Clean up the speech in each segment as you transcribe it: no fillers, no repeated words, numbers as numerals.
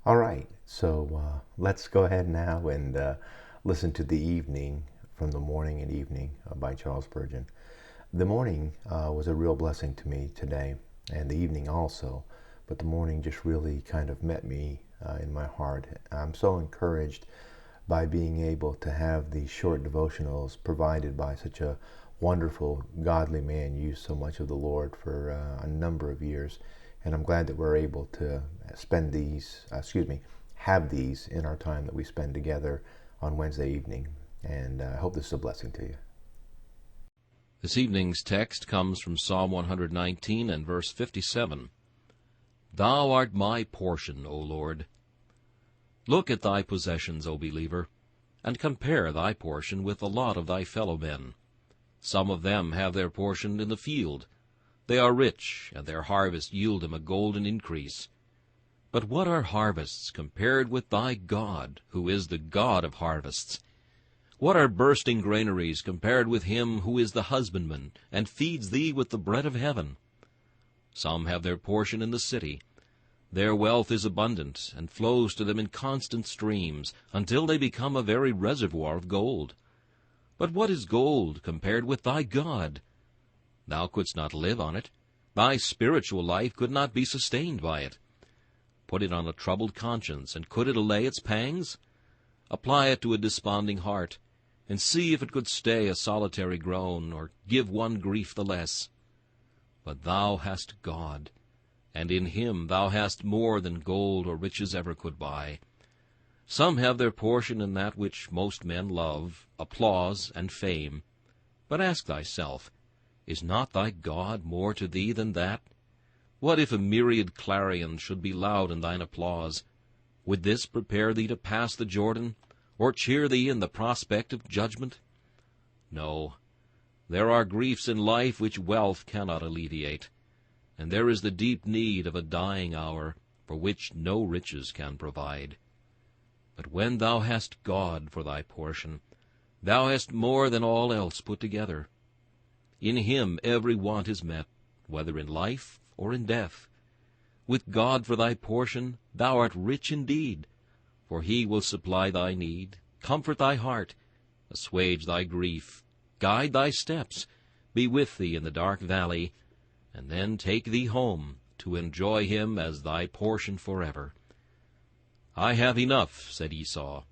All right, so let's go ahead now and listen to The Evening from the Morning and Evening by Charles Spurgeon. The morning was a real blessing to me today, and the evening also, but the morning just really kind of met me in my heart. I'm so encouraged by being able to have these short devotionals provided by such a wonderful, godly man, used so much of the Lord for a number of years. And I'm glad that we're able to spend these, have these in our time that we spend together on Wednesday evening. And I hope this is a blessing to you. This evening's text comes from Psalm 119 and verse 57. Thou art my portion, O Lord. Look at thy possessions, O believer, and compare thy portion with the lot of thy fellow men. Some of them have their portion in the field. They are rich, and their harvest yield them a golden increase. But what are harvests compared with thy God, who is the God of harvests? What are bursting granaries compared with him who is the husbandman, and feeds thee with the bread of heaven? Some have their portion in the city. Their wealth is abundant, and flows to them in constant streams, until they become a very reservoir of gold. But what is gold compared with thy God? Thou couldst not live on it. Thy spiritual life could not be sustained by it. Put it on a troubled conscience, and could it allay its pangs? Apply it to a desponding heart, and see if it could stay a solitary groan, or give one grief the less. But thou hast God, and in him thou hast more than gold or riches ever could buy. Some have their portion in that which most men love, applause and fame. But ask thyself, is not thy God more to thee than that? What if a myriad clarions should be loud in thine applause? Would this prepare thee to pass the Jordan, or cheer thee in the prospect of judgment? No, there are griefs in life which wealth cannot alleviate, and there is the deep need of a dying hour, for which no riches can provide. But when thou hast God for thy portion, thou hast more than all else put together. In him every want is met, whether in life or in death. With God for thy portion, thou art rich indeed, for he will supply thy need, comfort thy heart, assuage thy grief, guide thy steps, be with thee in the dark valley, and then take thee home to enjoy him as thy portion forever. I have enough, said Esau.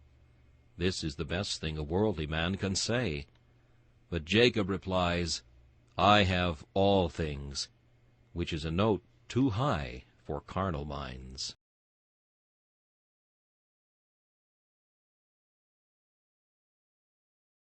This is the best thing a worldly man can say. But Jacob replies, I have all things, which is a note too high for carnal minds.